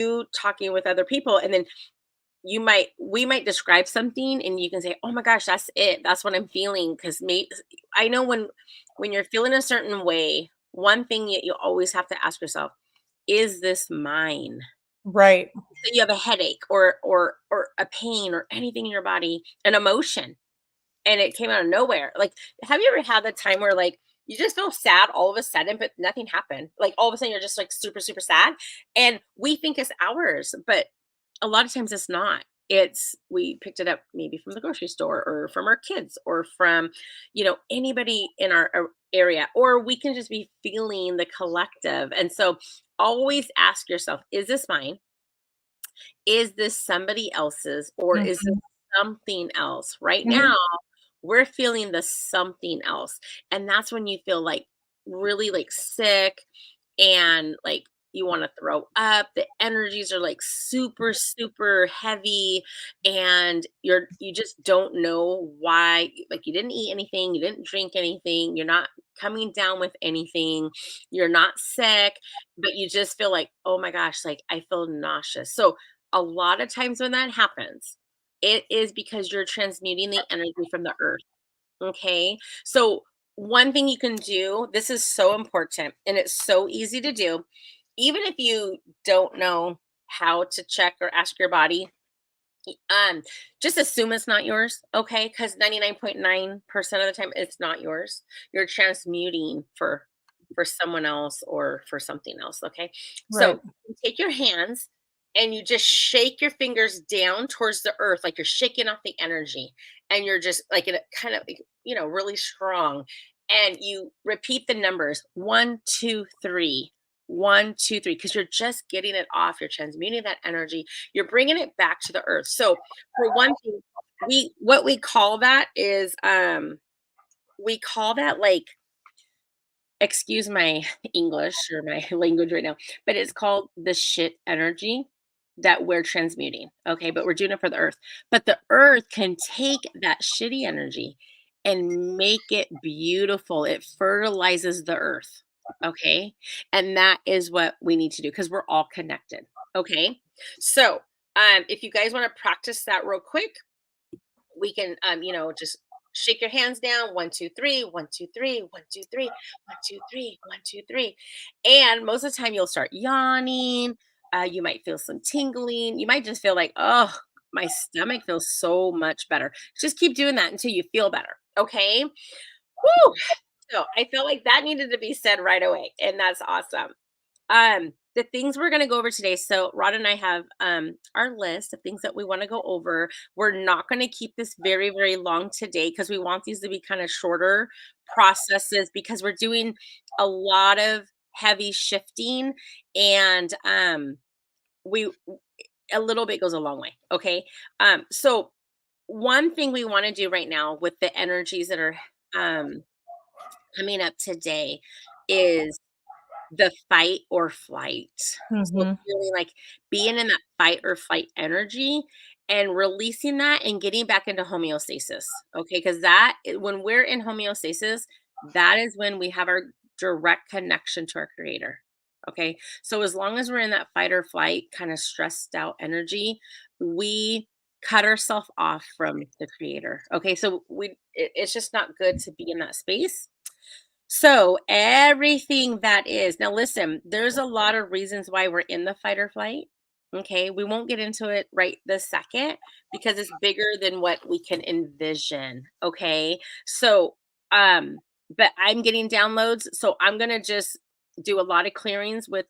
you talking with other people, and then we might describe something and you can say, oh my gosh, that's it, that's what I'm feeling. Because I know when you're feeling a certain way, one thing you always have to ask yourself, is this mine? Right. So you have a headache or a pain or anything in your body, an emotion, and it came out of nowhere. Like, have you ever had the time where like you just feel sad all of a sudden, but nothing happened? Like all of a sudden you're just like super, super sad. And we think it's ours, but a lot of times it's not. It's we picked it up maybe from the grocery store or from our kids or from, anybody in our area, or we can just be feeling the collective. And so always ask yourself, is this mine? Is this somebody else's, or is this Mhm. something else? Right Mhm. now, we're feeling the something else. And that's when you feel like really like sick and like you want to throw up. The energies are like super, super heavy, and you just don't know why. Like you didn't eat anything, you didn't drink anything, you're not coming down with anything, you're not sick, but you just feel like, oh my gosh, like I feel nauseous. So a lot of times when that happens, it is because you're transmuting the energy from the earth. Okay. So, one thing you can do, this is so important and it's so easy to do, even if you don't know how to check or ask your body, um, just assume it's not yours. Okay. Because 99.9% of the time it's not yours. You're transmuting for someone else or for something else. Okay. So Right. you take your hands and you just shake your fingers down towards the earth, like you're shaking off the energy, and you're just like in a kind of like, really strong. And you repeat the numbers 1, 2, 3, 1, 2, 3, because you're just getting it off. You're transmuting that energy, you're bringing it back to the earth. So for one thing, what we call that is we call that like, excuse my English or my language right now, but it's called the shit energy that we're transmuting. Okay, but we're doing it for the earth. But the earth can take that shitty energy and make it beautiful. It fertilizes the earth. Okay. And that is what we need to do because we're all connected. Okay. So if you guys want to practice that real quick, we can just shake your hands down, 1, 2, 3, 1, 2, 3, 1, 2, 3, 1, 2, 3, 1, 2, 3. And most of the time you'll start yawning. You might feel some tingling, you might just feel like, oh, my stomach feels so much better. Just keep doing that until you feel better. Okay. Woo! So I felt like that needed to be said right away, and that's awesome. The things we're going to go over today. So Rod and I have our list of things that we want to go over. We're not going to keep this very, very long today because we want these to be kind of shorter processes because we're doing a lot of heavy shifting, and we a little bit goes a long way. Okay. So one thing we want to do right now with the energies that are um coming up today is the fight or flight. So Mhm. feeling like being in that fight or flight energy and releasing that and getting back into homeostasis. Okay. Because when we're in homeostasis, that is when we have our direct connection to our creator. Okay. So as long as we're in that fight or flight, kind of stressed out energy, we cut ourselves off from the creator. Okay. So it's just not good to be in that space. So everything that is now, listen, there's a lot of reasons why we're in the fight or flight. Okay. We won't get into it right this second because it's bigger than what we can envision. Okay. So, but I'm getting downloads. So I'm going to just do a lot of clearings with,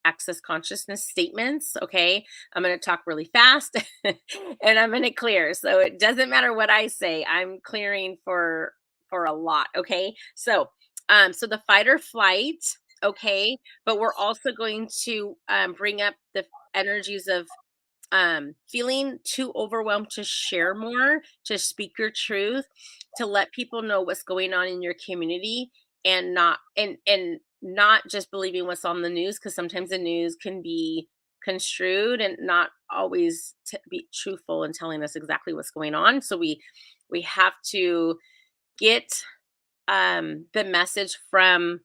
access consciousness statements. Okay. I'm going to talk really fast and I'm going to clear. So it doesn't matter what I say. I'm clearing for a lot. Okay. So the fight or flight, okay, but we're also going to bring up the energies of feeling too overwhelmed to share more, to speak your truth, to let people know what's going on in your community, and not just believing what's on the news, because sometimes the news can be construed and not always be truthful in telling us exactly what's going on. So we have to get the message from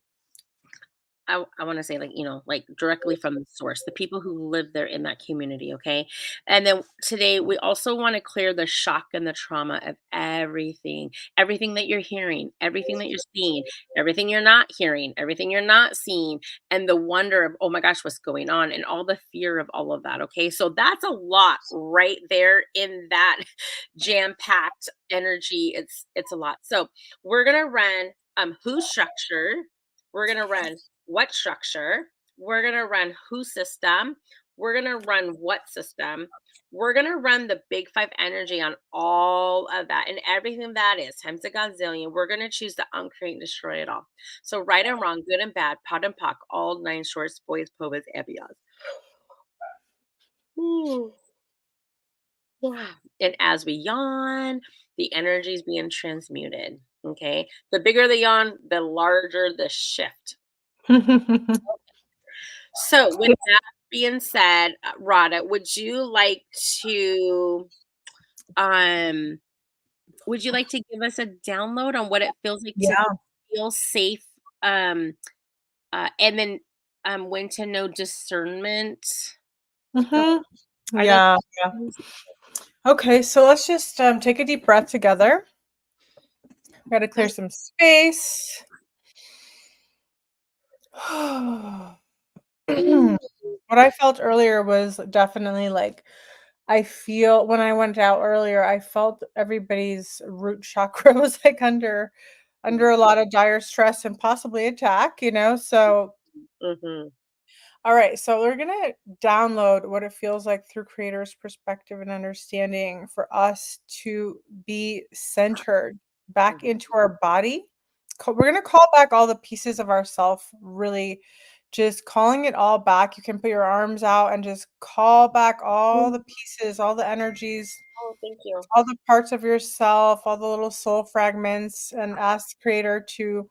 I want to say, like, like directly from the source, the people who live there in that community, okay? And then today we also want to clear the shock and the trauma of everything that you're hearing, everything that you're seeing, everything you're not hearing, everything you're not seeing, and the wonder of, oh my gosh, what's going on, and all the fear of all of that, okay? So that's a lot right there in that jam-packed energy. It's a lot. So we're gonna run whose structure, we're gonna run what structure, we're going to run who system, we're going to run what system, we're going to run the big five energy on all of that and everything that is times a gazillion. We're going to choose to uncreate and destroy it all. So right and wrong, good and bad, pot and pock, all nine shorts, boys, povas, abiyas. Ooh, yeah. And as we yawn, the energy is being transmuted. Okay. The bigger the yawn, the larger the shift. So, with that being said, Rada, um, would you like to give us a download on what it feels like to Yeah. feel safe, um, and then, when to know discernment? Mhm. Are those Yeah, yeah. things? Okay, so let's just take a deep breath together. Got to clear Yes. some space. Mm, What I felt earlier was definitely like I feel when I went out earlier, I felt everybody's root chakra was like under a lot of dire stress and possibly attack, So mhm, all right, so we're gonna download what it feels like through creator's perspective and understanding for us to be centered back mhm, into our body. We're gonna call back all the pieces of ourself, really just calling it all back. You can put your arms out and just call back all mm. the pieces, all the energies, Oh, thank you. all the parts of yourself, all the little soul fragments, and ask creator to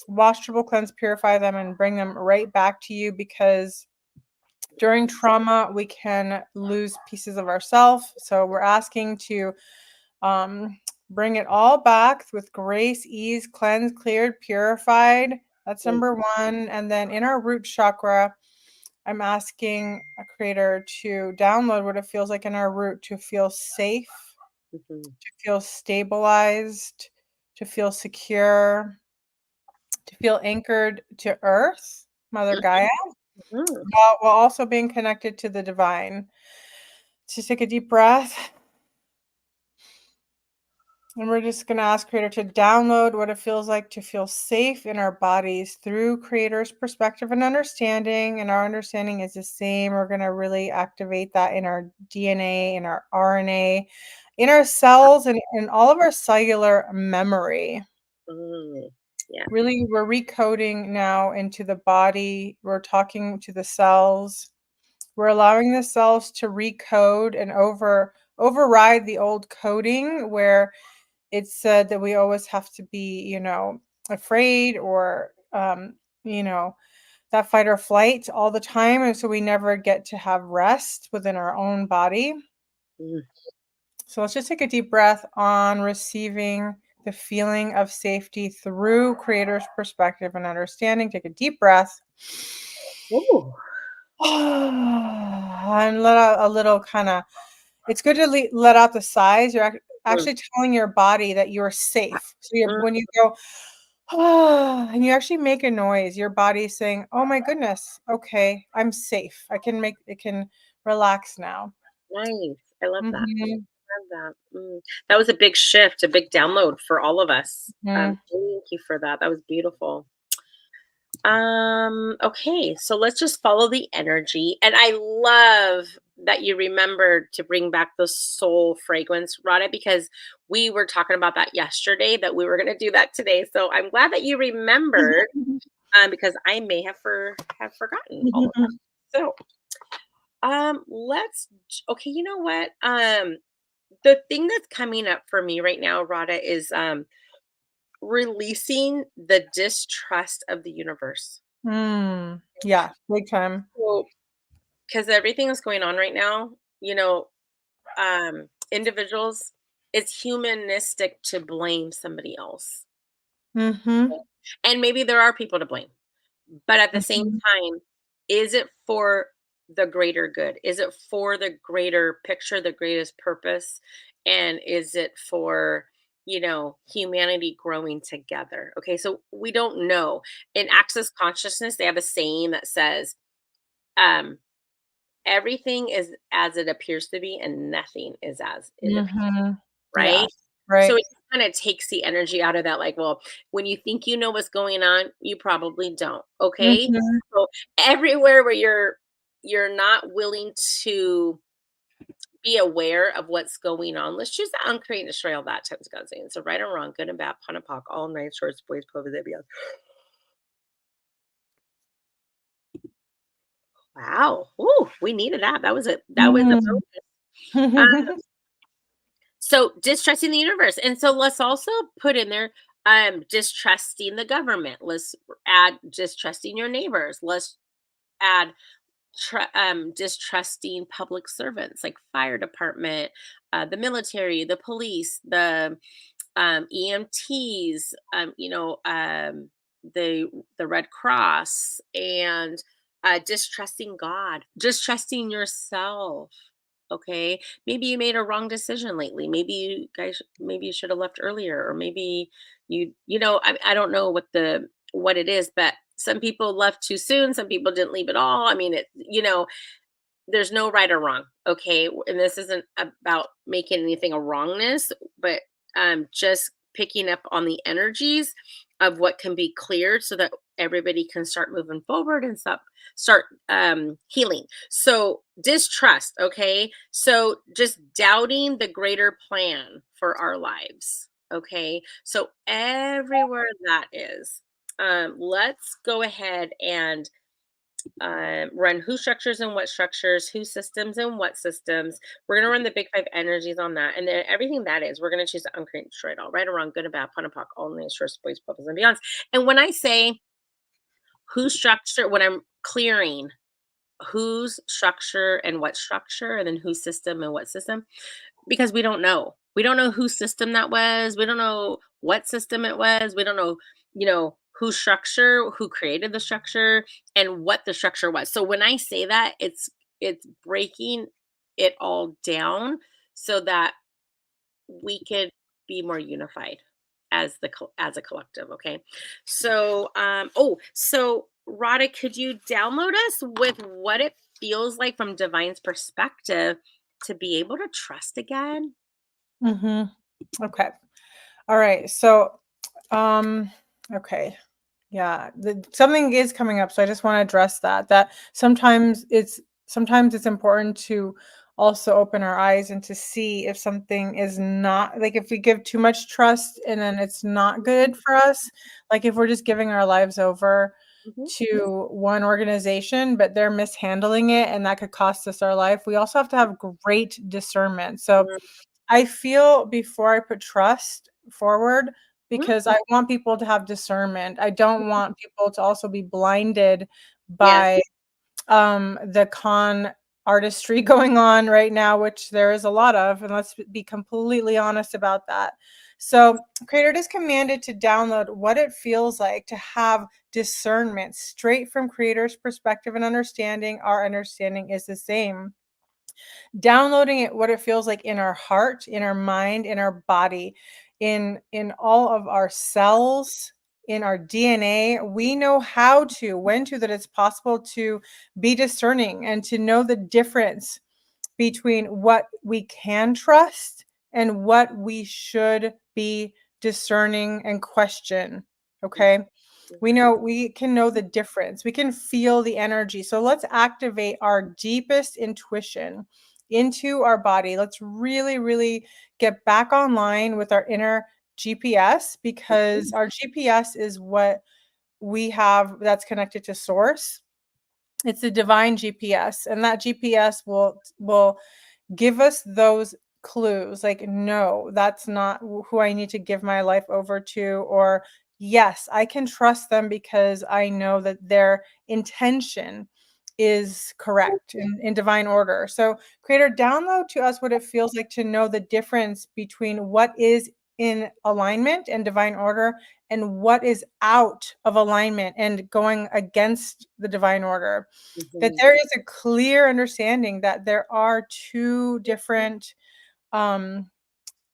wash, triple cleanse, purify them, and bring them right back to you because during trauma, we can lose pieces of ourselves. So we're asking to um, bring it all back with grace, ease, cleansed, cleared, purified. That's Mm, number one. And then in our root chakra, I'm asking a creator to download what it feels like in our root to feel safe, mhm, to feel stabilized, to feel secure, to feel anchored to earth, Mother Gaia, mhm, while also being connected to the divine. Just take a deep breath. And we're just going to ask Creator to download what it feels like to feel safe in our bodies through Creator's perspective and understanding. And our understanding is the same. We're going to really activate that in our DNA, in our RNA, in our cells, and in all of our cellular memory. mm. Yeah. Really, we're recoding now into the body. We're talking to the cells. We're allowing the cells to recode and override the old coding where it's said that we always have to be, afraid or, that fight or flight all the time. And so we never get to have rest within our own body. Mm, So let's just take a deep breath on receiving the feeling of safety through creator's perspective and understanding. Take a deep breath. ooh, And let out a little kind of, it's good to let out the sighs. You're mm, actually telling your body that you're safe. So mm. when you go, ah, and you actually make a noise, your body is saying, oh my goodness, okay, I'm safe. It can relax now. Nice. I love that. Mhm, Love that. That was a big shift, a big download for all of us. mhm, Thank you for that. That was beautiful. Okay, so let's just follow the energy. And I love that you remembered to bring back the soul fragrance, Rada, because we were talking about that yesterday, that we were going to do that today. So I'm glad that you remembered, because I may have forgotten all of mhm. that. So, okay, you know what? The thing that's coming up for me right now, Rada, is releasing the distrust of the universe. Yeah, big time. So, because everything that's going on right now, individuals, it's humanistic to blame somebody else. Mhm, And maybe there are people to blame, But at the same Mhm. time, is it for the greater good? Is it for the greater picture, the greatest purpose? And is it for, humanity growing together? Okay, so we don't know. In Access Consciousness, they have a saying that says, um, everything is as it appears to be, and nothing is as it appears, Mhm. right? Yes, right. So it kind of takes the energy out of that, like, well, when you think you know what's going on, you probably don't. Okay. Mhm. So everywhere where you're not willing to be aware of what's going on, let's choose to uncreate and destroy all that times God's name. So right or wrong, good and bad, pun and pock, all night shorts, boys, pova, they beyond. Wow. Ooh, we needed that. That was a Mm. bonus. So distrusting the universe. And so let's also put in there distrusting the government. Let's add distrusting your neighbors. Let's add distrusting public servants like fire department, the military, the police, the EMTs, the Red Cross, and distrusting God, distrusting yourself. Okay, maybe you made a wrong decision lately. Maybe you should have left earlier, or maybe I don't know what it is, but some people left too soon. Some people didn't leave at all. I mean, there's no right or wrong. Okay, and this isn't about making anything a wrongness, but just picking up on the energies of what can be cleared so that everybody can start moving forward and start healing. So distrust. Okay, so just doubting the greater plan for our lives. Okay, so everywhere that is, let's go ahead and run who structures and what structures, who systems and what systems. We're going to run the big five energies on that. And then everything that is, we're going to choose to uncreate and destroy it all, right or wrong, good and bad, pun and pock, all names, shorts, boys, purples, and beyonds. And when I say who structure, when I'm clearing whose structure and what structure, and then whose system and what system, because we don't know. We don't know whose system that was. We don't know what system it was. We don't know, whose structure, who created the structure, and what the structure was. So when I say that, it's breaking it all down so that we could be more unified as a collective. Okay. So so Rada, could you download us with what it feels like from Divine's perspective to be able to trust again? Mhm. Okay. All right. So, um, okay. Yeah, something is coming up, so I just want to address that. That sometimes it's important to also open our eyes and to see if something is not like if we give too much trust and then it's not good for us. Like if we're just giving our lives over Mhm. to one organization, but they're mishandling it and that could cost us our life. We also have to have great discernment. So I feel before I put trust forward Mhm. because I want people to have discernment. I don't want people to also be blinded Yes. by the con artistry going on right now, which there is a lot of, and let's be completely honest about that. So, Creator is commanded to download what it feels like to have discernment straight from Creator's perspective and understanding. Our understanding is the same, downloading it what it feels like in our heart, in our mind, in our body, in all of our cells, in our DNA. We know how to, when to, that it's possible to be discerning and to know the difference between what we can trust and what we should be discerning and question. Mhm. Okay. We can know the difference. We can feel the energy. So let's activate our deepest intuition into our body. Let's really, really get back online with our inner GPS because our GPS is what we have that's connected to source. It's the divine GPS, and that GPS will give us those clues like, no, that's not who I need to give my life over to, or yes, I can trust them because I know that their intention is correct in divine order. So, Creator, download to us what it feels like to know the difference between what is in alignment and divine order, and what is out of alignment and going against the divine order. That Mhm. there is a clear understanding that there are two different um,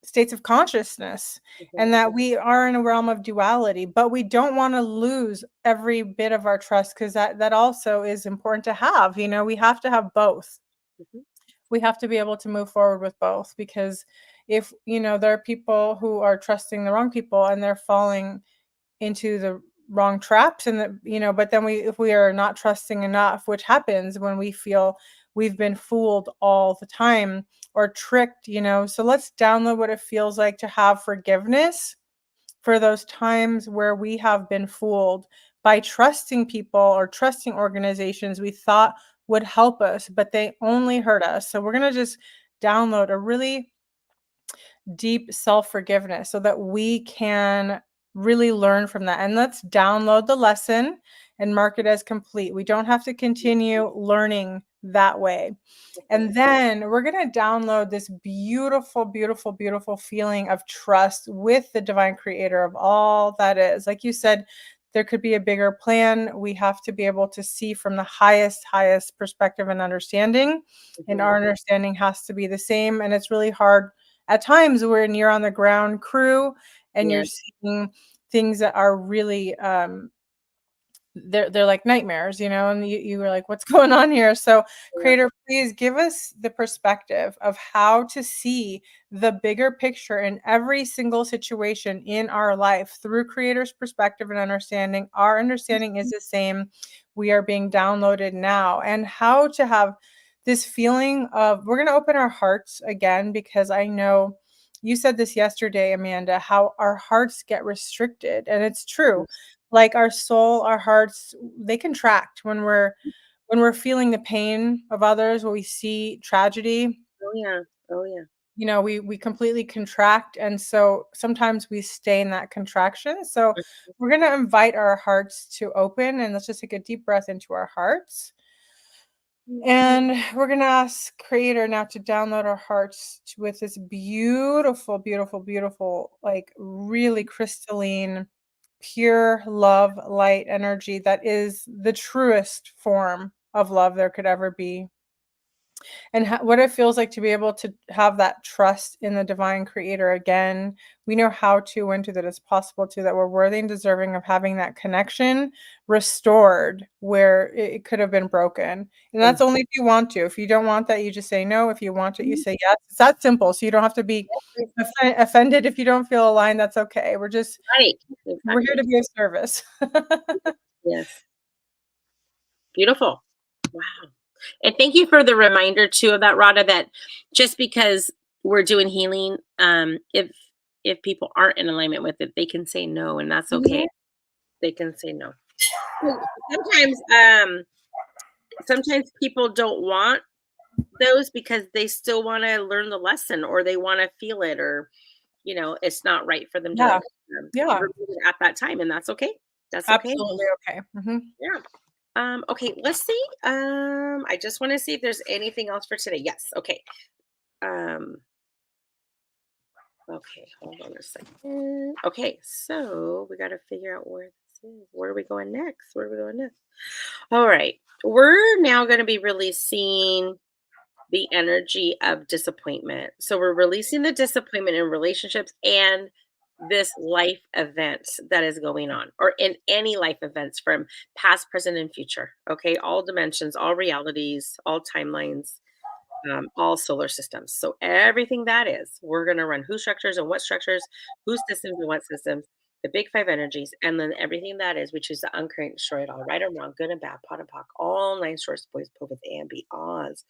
states of consciousness, and Mhm. that we are in a realm of duality, but we don't want to lose every bit of our trust, because that also is important to have. We have to have both. Mhm. We have to be able to move forward with both, because if there are people who are trusting the wrong people and they're falling into the wrong traps, and but then if we are not trusting enough, which happens when we feel we've been fooled all the time or tricked. So let's download what it feels like to have forgiveness for those times where we have been fooled by trusting people or trusting organizations we thought would help us, but they only hurt us. So we're going to just download a really deep self-forgiveness so that we can really learn from that. And let's download the lesson and mark it as complete. We don't have to continue learning that way. Mhm. And then we're going to download this beautiful, beautiful, beautiful feeling of trust with the divine creator of all that is. Like you said, there could be a bigger plan. We have to be able to see from the highest perspective and understanding. And Mhm. our understanding has to be the same. And it's really hard at times when you're on the ground crew and you're Yeah. seeing things that are really they're like nightmares, and you were like, what's going on here? So Yeah. creator, please give us the perspective of how to see the bigger picture in every single situation in our life through creator's perspective and understanding. Our understanding is the same. We are being downloaded now, and how to have this feeling of, we're going to open our hearts again, because I know you said this yesterday, Amanda, how our hearts get restricted, and it's true. Like our soul, our hearts, they contract when we're feeling the pain of others, when we see tragedy. Oh yeah. Oh yeah. We completely contract, and so sometimes we stay in that contraction. So we're going to invite our hearts to open, and let's just take a deep breath into our hearts. And we're going to ask creator now to download our hearts with this beautiful, beautiful, beautiful, like really crystalline, pure love, light energy that is the truest form of love there could ever be. And what it feels like to be able to have that trust in the divine creator again. We know how to, and to, that it's possible to, that we're worthy and deserving of having that connection restored where it could have been broken. And Mhm. that's only if you want to. If you don't want that, you just say no. If you want it, you say yes. It's that simple. So you don't have to be offended if you don't feel aligned. That's okay. Right. We're here Exactly. to be of service. Yes. Beautiful. Wow. And thank you for the reminder too of that, Rada, that just because we're doing healing, if people aren't in alignment with it, they can say no, and that's okay. Mhm. They can say no. Sometimes, sometimes people don't want those because they still want to learn the lesson, or they want to feel it, or it's not right for them to Yeah. Yeah. remove it at that time, and that's okay. That's okay. Absolutely okay. Yeah. Okay, let's see. I just want to see if there's anything else for today. Yes. Okay. Um, okay, hold on a second. Okay, so we got to figure out where this is. Where are we going next? Where are we going next? All right. We're now going to be releasing the energy of disappointment. So we're releasing the disappointment in relationships and this life event that is going on, or in any life events from past, present, and future. Okay, all dimensions, all realities, all timelines, all solar systems. So everything that is, we're going to run who structures and what structures, whose systems and what systems, the big five energies, and then everything that is, we choose to uncreate and destroy it all, right or wrong, good and bad, pot and pock, all nine shorts, boys, pokers, and beyonds.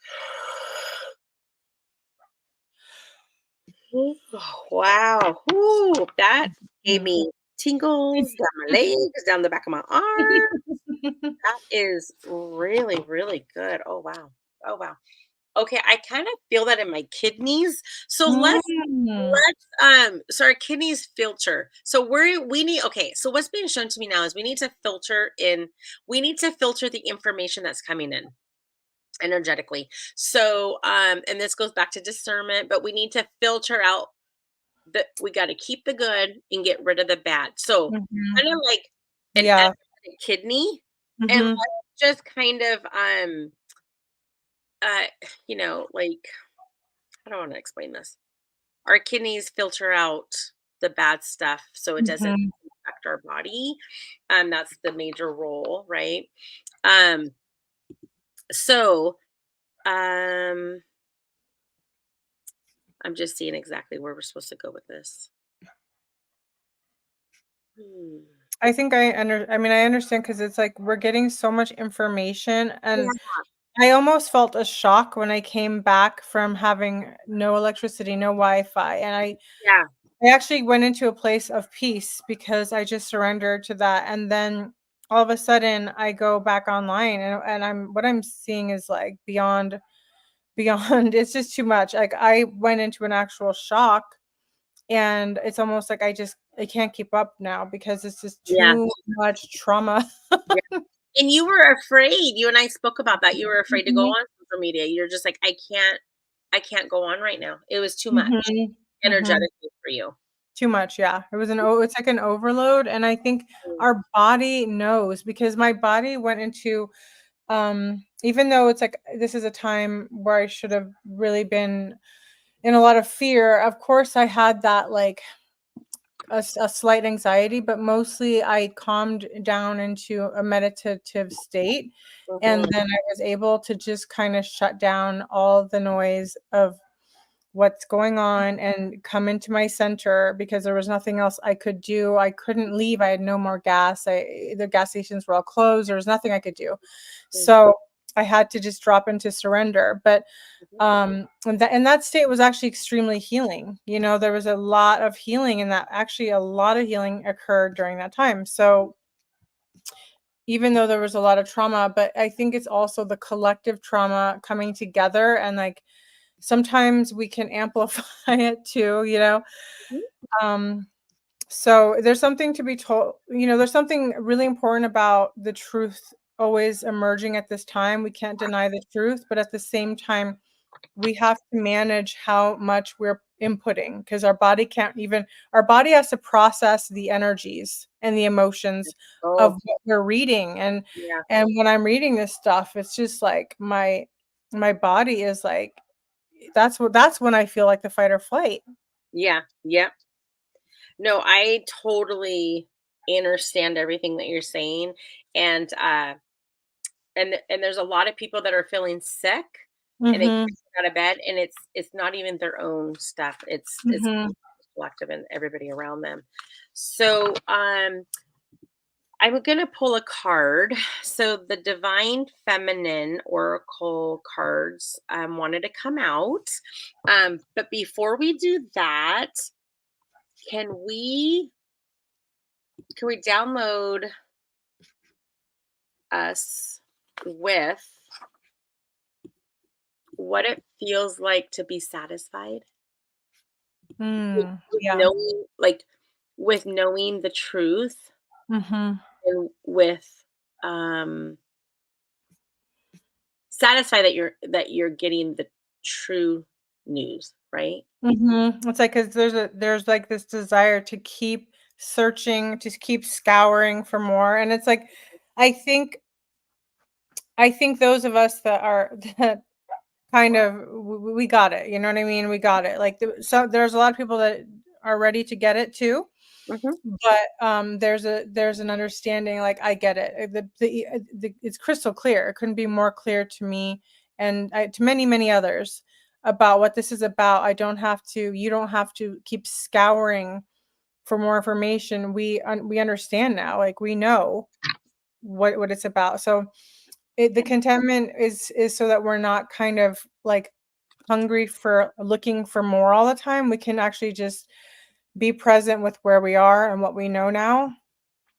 Ooh, wow. Ooh, that gave Mhm. me tingles down my legs, down the back of my arm. That is really, really good. Oh wow. Oh wow. Okay, I kind of feel that in my kidneys. So Mm. so our kidneys filter. So we need, okay, so what's being shown to me now is we need to filter the information that's coming in energetically. So and this goes back to discernment, but we need to filter out we got to keep the good and get rid of the bad. So Mhm. kind of like an Yeah. empathetic kidney, and Mhm. let's just kind of uh like, I don't want to explain this. Our kidneys filter out the bad stuff so it doesn't Mhm. affect our body. That's the major role, right? Um, so um I'm just seeing exactly where we're supposed to go with this. Hmm. I think I mean, I understand because it's like we're getting so much information, Yeah, and I almost felt a shock when I came back from having no electricity, no Wi-Fi, and yeah, I actually went into a place of peace because I just surrendered to that, and then all of a sudden I go back online, and I'm seeing is like beyond it's just too much. Like I went into an actual shock, and it's almost like I can't keep up now because it's just yeah, too much trauma. yeah. And you were afraid. You and I spoke about that. You were afraid to go Mhm, on social media. You're just like, I can't go on right now. It was too much mhm, mhm. energetically for you. Too much, yeah. It's like an overload, and I think Mm, our body knows because my body went into, even though it's like this is a time where I should have really been in a lot of fear, of course, I had that, like, a slight anxiety, but mostly I calmed down into a meditative state, and mhm, then I was able to just kinda shut down all the noise of what's going on and come into my center because there was nothing else I could do. I couldn't leave. I had no more gas. The gas stations were all closed. There was nothing I could do. mm, So I had to just drop into surrender. But mhm, and that state was actually extremely healing. There was a lot of healing, and that actually a lot of healing occurred during that time. So even though there was a lot of trauma, but I think it's also the collective trauma coming together, and like sometimes we can amplify it too. mhm. Um, so there's something to be told, there's something really important about the truth always emerging at this time. We can't deny the truth, but at the same time, we have to manage how much we're inputting because our body has to process the energies and the emotions of Oh, what we're reading. And yeah, and when I'm reading this stuff, it's just like my body is like that's when I feel like the fight or flight. yeah, yeah. No, I totally understand everything that you're saying, and and there's a lot of people that are feeling sick, and they Mhm, can't get out of bed, and it's not even their own stuff. It's mhm, collective and everybody around them. So, I'm gonna pull a card. So the Divine Feminine Oracle cards wanted to come out, but before we do that, can we can we download us with what it feels like to be satisfied with yeah, knowing, like, with knowing the truth, mhm, and with um satisfied that you're getting the true news, right? mhm. It's like 'cause there's like this desire to keep searching, to keep scouring for more, and it's like I think I think those of us that are that kind of we got it, you know what I mean? We got it. Like, so there's a lot of people that are ready to get it too, Mhm. but, there's an understanding, like, I get it. It's crystal clear. It couldn't be more clear to me and to many, many others about what this is about. You don't have to keep scouring for more information. We understand now, like, we know what it's about. So, the contentment is so that we're not kind of, like, hungry for looking for more all the time. We can actually just be present with where we are and what we know now.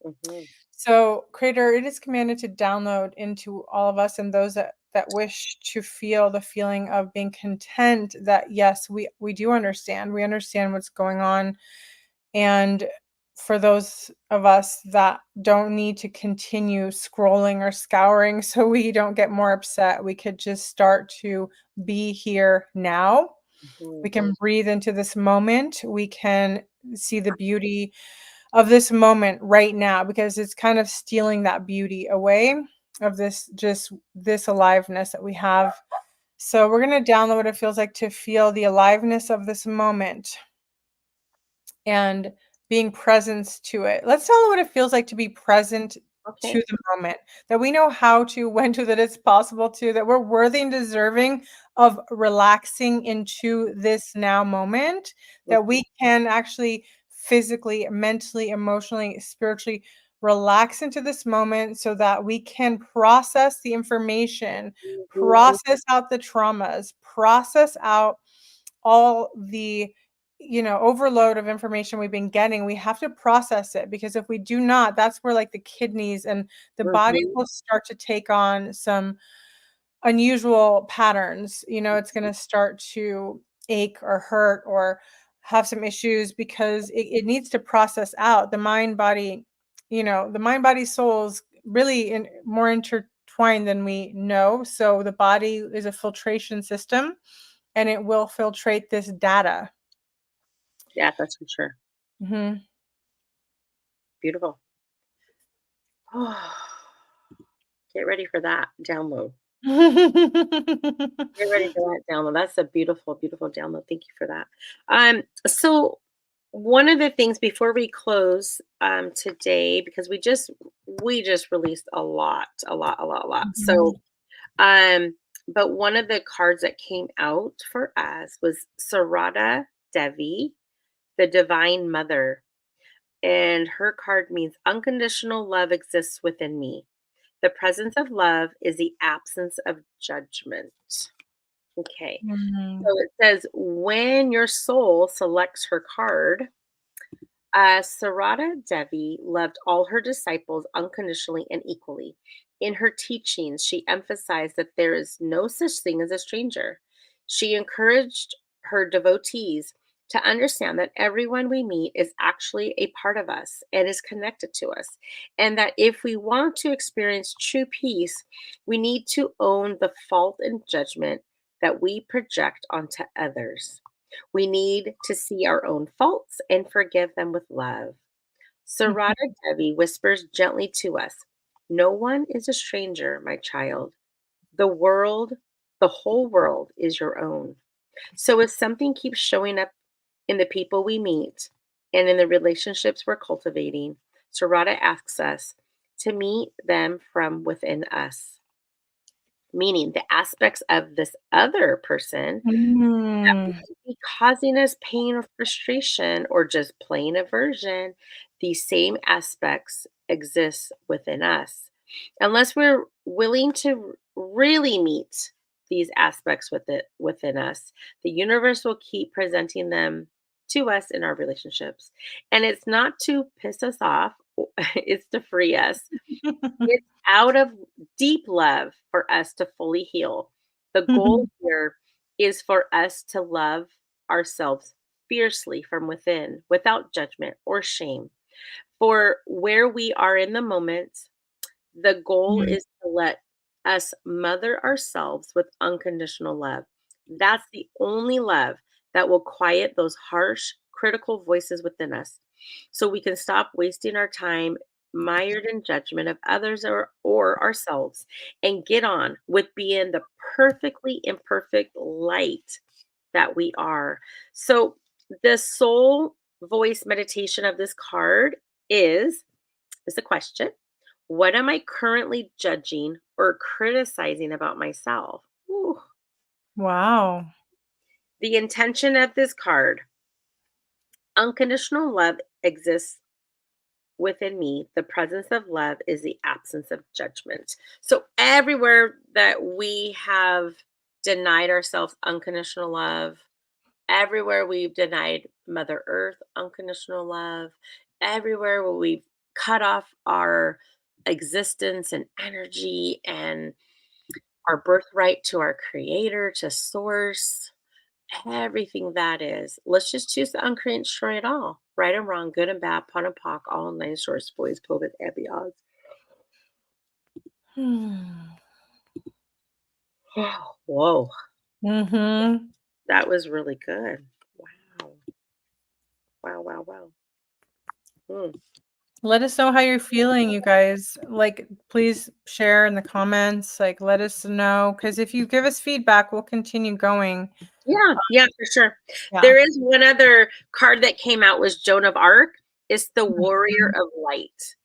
Mhm. So, Creator, it is commanded to download into all of us and those that wish to feel the feeling of being content that yes, we do understand. We understand what's going on. And for those of us that don't need to continue scrolling or scouring so we don't get more upset, we could just start to be here now We Mhm. can breathe into this moment. We can see the beauty of this moment right now because it's kind of stealing that beauty away of this aliveness that we have. So we're going to download what it feels like to feel the aliveness of this moment and being present to it. Let's tell them what it feels like to be present to Okay. the moment, that we know how to, when to, that it's possible to, that we're worthy and deserving of relaxing into this now moment, that Mhm. we can actually physically, mentally, emotionally, spiritually relax into this moment so that we can process the information, Mhm. process out the traumas, process out all the overload of information we've been getting. We have to process it because if we do not, that's where like the kidneys and the body Mhm. will start to take on some unusual patterns. It's going to start to ache or hurt or have some issues because it needs to process out. The mind body souls really more intertwined than we know. So the body is a filtration system and it will filtrate this data. Yeah, that's for sure. Mhm. Beautiful. Get ready for that download. Get ready for that download. That's a beautiful, beautiful download. Thank you for that. So one of the things before we close today, because we just released a lot. So Mhm. um, but one of the cards that came out for us was Sarada Devi, the Divine Mother. And her card means unconditional love exists within me. The presence of love is the absence of judgment. Okay. Mhm. So it says when your soul selects her card, Sarada Devi loved all her disciples unconditionally and equally. In her teachings, she emphasized that there is no such thing as a stranger. She encouraged her devotees to understand that everyone we meet is actually a part of us and is connected to us. And that if we want to experience true peace, we need to own the fault and judgment that we project onto others. We need to see our own faults and forgive them with love. Sarada Devi whispers gently to us, no one is a stranger, my child. The world, the whole world is your own. So if something keeps showing up in the people we meet and in the relationships we're cultivating, Sarada asks us to meet them from within us, meaning the aspects of this other person that Mm. might be causing us pain or frustration or just plain aversion, these same aspects exist within us. Unless we're willing to really meet these aspects within us, the universe will keep presenting them to us in our relationships. And it's not to piss us off, it's to free us. It's out of deep love for us to fully heal. The goal here is for us to love ourselves fiercely from within without judgment or shame. For where we are in the moment, the goal Mhm. is to let us mother ourselves with unconditional love. That's the only love that will quiet those harsh, critical voices within us so we can stop wasting our time mired in judgment of others or ourselves and get on with being the perfectly imperfect light that we are. So, the soul voice meditation of this card is a question. What am I currently judging or criticizing about myself? Ooh. Wow. The intention of this card, unconditional love exists within me. The presence of love is the absence of judgment. So, everywhere that we have denied ourselves unconditional love, everywhere we've denied Mother Earth unconditional love, everywhere where we've cut off our existence and energy and our birthright to our creator, to source, everything that is. Let's just choose to uncreate and destroy it all. Right and wrong, good and bad, pun and pock, all nine shorts, boys, povis, and beyond. Hmm. Whoa. Mhm. That was really good. Wow. Wow, wow, wow. Mm. Let us know how you're feeling, you guys. Like, please share in the comments. Like, let us know, because if you give us feedback, we'll continue going. Yeah, yeah, for sure. Yeah. There is one other card that came out was Joan of Arc. It's the Warrior Mhm. of Light.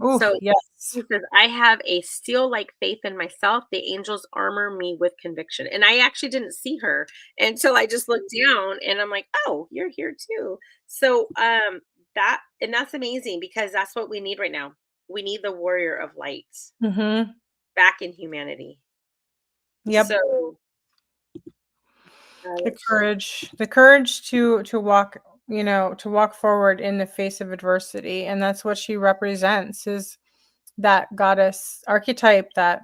Ooh, So yes. he says, I have a steel like faith in myself. The angels armor me with conviction. And I actually didn't see her until I just looked down and I'm like, oh, you're here too. So that's amazing because that's what we need right now. We need the warrior of light Mm-hmm. back in humanity. Yep. So The courage to walk, to walk forward in the face of adversity. And that's what she represents, is that goddess archetype that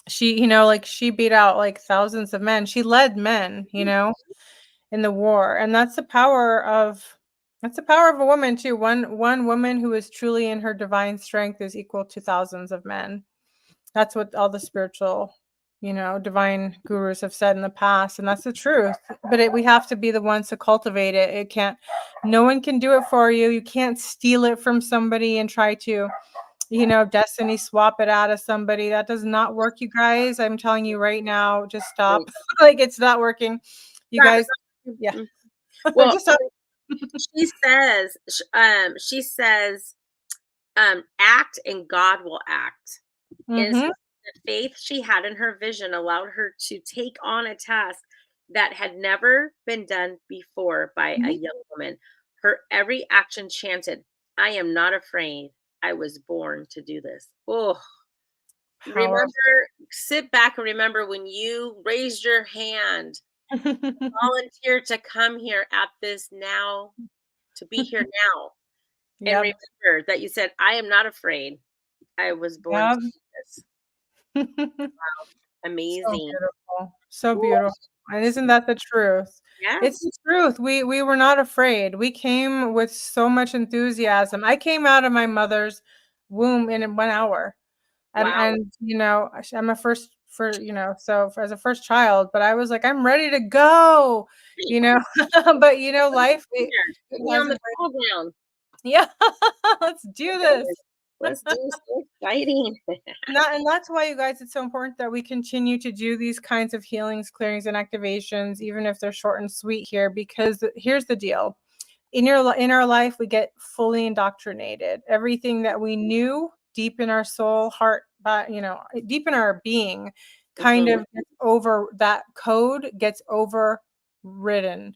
she, like she beat out like thousands of men. She led men, in the war. And that's the power of a woman too. One woman who is truly in her divine strength is equal to thousands of men. That's what all the spiritual, divine gurus have said in the past, and that's the truth. But we have to be the ones to cultivate it. No one can do it for you. You can't steal it from somebody and try to, destiny swap it out of somebody. That does not work, you guys. I'm telling you right now, just stop. right. Like, it's not working. You Stop, guys, stop. yeah. Mm. Well, Just stop. she says, act and God will act. And so Mhm. the faith she had in her vision allowed her to take on a task that had never been done before by a Mhm. young woman. Her every action chanted, I am not afraid. I was born to do this. Oh, Powerful. sit back and remember when you raised your hand, volunteer to come here at this now, to be here now. And Yep. remember that you said, I am not afraid. I was born to Yep. do this. So Amazing. beautiful. So Ooh, beautiful. And isn't that the truth? It's yes. the truth. We were not afraid. We came with so much enthusiasm. I came out of my mother's womb in 1 hour. Wow. And I'm a first for, so as a first child, but I was like, I'm ready to go, you know. But life, Here, it put me on the hasn't. battleground. Yeah. Let's do this. Let's do so exciting. And that's why, you guys, it's so important that we continue to do these kinds of healings, clearings, and activations, even if they're short and sweet here, because here's the deal. In our life, we get fully indoctrinated. Everything that we knew deep in our soul, heart, but deep in our being, kind Mhm, of gets over, that code gets overridden.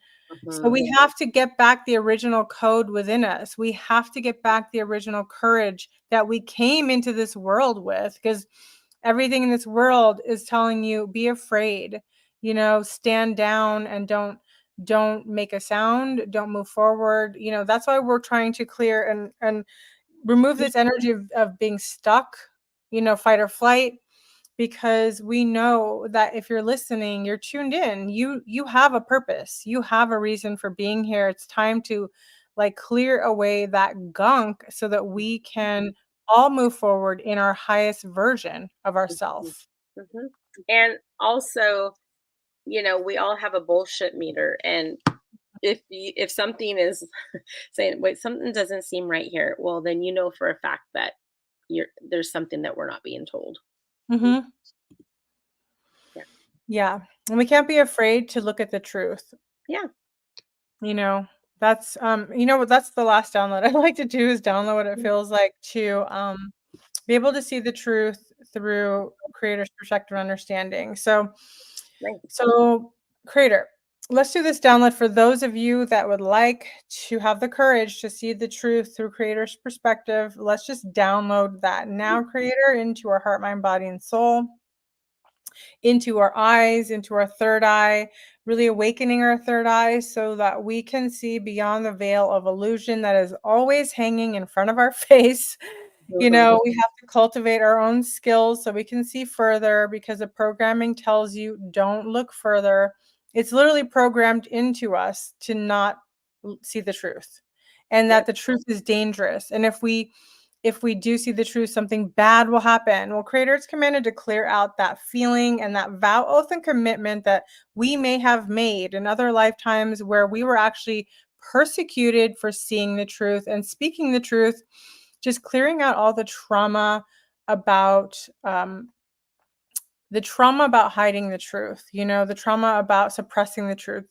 So mhm, we have to get back the original code within us. We have to get back the original courage that we came into this world with, because everything in this world is telling you, be afraid, stand down and don't make a sound, don't move forward. That's why we're trying to clear and remove this energy of being stuck, fight or flight, because we know that if you're listening, you're tuned in, you have a purpose, you have a reason for being here. It's time to like clear away that gunk so that we can all move forward in our highest version of mhm, ourselves. mhm. And also, we all have a bullshit meter, and if something is saying, "Wait, something doesn't seem right here," well, then you know for a fact that there's something that we're not being told. Hmm. Yeah. Yeah, and we can't be afraid to look at the truth. Yeah. You know, that's what, that's the last download I like to do, is download what it Mm, feels like to be able to see the truth through creator's perspective and understanding. nice. So creator, let's do this download for those of you that would like to have the courage to see the truth through creator's perspective. Let's just download that now, creator, into our heart, mind, body, and soul, into our eyes, into our third eye, really awakening our third eye so that we can see beyond the veil of illusion that is always hanging in front of our face. Mhm, We have to cultivate our own skills so we can see further, because the programming tells you don't look further. It's literally programmed into us to not see the truth, and that yep. the truth is dangerous. And if we if we do see the truth, something bad will happen. Well, Creator is commanded to clear out that feeling and that vow, oath, and commitment that we may have made in other lifetimes where we were actually persecuted for seeing the truth and speaking the truth, just clearing out all about the trauma about hiding the truth, the trauma about suppressing the truth.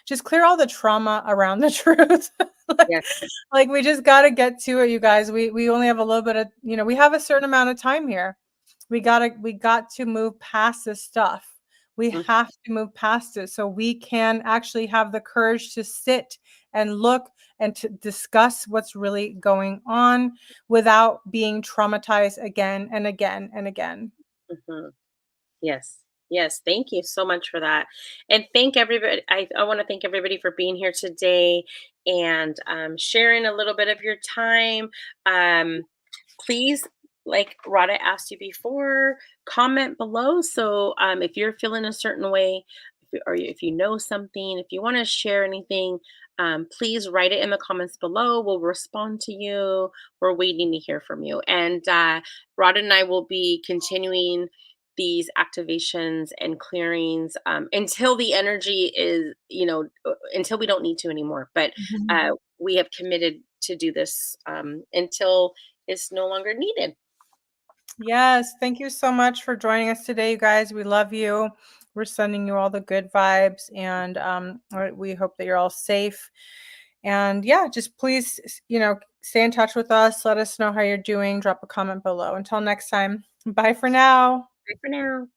Just clear all the trauma around the truth. like, Yes. like we just got to get to it, you guys. We only have a little bit of, we have a certain amount of time here. We got to move past this stuff. We Mhm, have to move past it so we can actually have the courage to sit and look and to discuss what's really going on without being traumatized again and again and again. mhm. Yes. Yes. Thank you so much for that. And thank everybody. I want to thank everybody for being here today and sharing a little bit of your time. Please, like Rada asked you before, comment below. So if you're feeling a certain way, or if you know something, if you want to share anything, please write it in the comments below. We'll respond to you. We're waiting to hear from you. And Rada and I will be continuing these activations and clearings until the energy is, until we don't need to anymore. But Mhm. we have committed to do this until it's no longer needed. Yes, thank you so much for joining us today, you guys. We love you. We're sending you all the good vibes, and we hope that you're all safe. And yeah, just please, stay in touch with us. Let us know how you're doing. Drop a comment below. Until next time, bye for now. Bye for now.